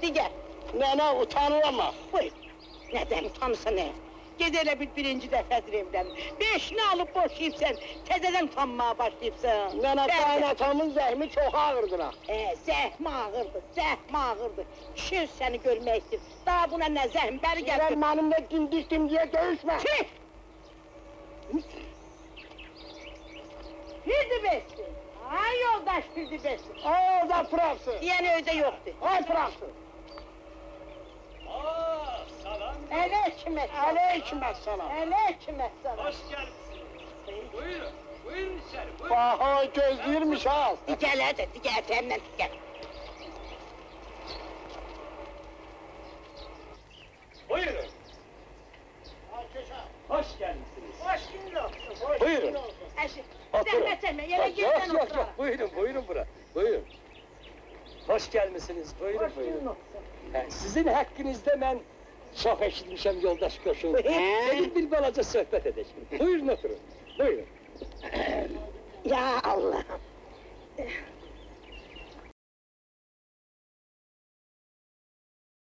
Digər. Nene utanır ama. Buyur. Neden utanırsa ne? Gez elə birinci dəfədir evlənir. Beşini alıb boşayıb sən, təzədən utanmağa başlayıbsan. Nene kaynatamın zəhmi çok ağırdır ha. Zəhmi ağırdır, zəhmi ağırdır. Kişi səni görmək istəyir. Daha buna nə zəhm, bəri gəl. Sen benimle dimdik diye dövüşme. Çıx! Firdi besin. Ay yoldaş firdi besin. Ay orada Fransız. Yəni öydə yoxdur. Ay Fransız. Salam. Aleykümselam. Aleykümselam. Aleykümselam. Hoş geldiniz. Buyurun, buyurun içeri, buyurun. Aha gözlüyürmüş ha. Digəl hadi, digəl səndən digəl. Buyurun. Hoş gelmişsiniz. Hoş gün olsun. Buyurun. Əşi, Oturun. zəhmət etmə, yerə yerdən Yok, oturarım. buyurun, buyurun bura. Buyurun. Hoş gelmişsiniz, buyurun, Hoş gün buyurun. olsun. Sizin hakkınızda ben çok eşitmişim yoldaş koşun. Dedim bir balaca sohbet edelim. Buyurun oturun, buyurun. Ya Allah.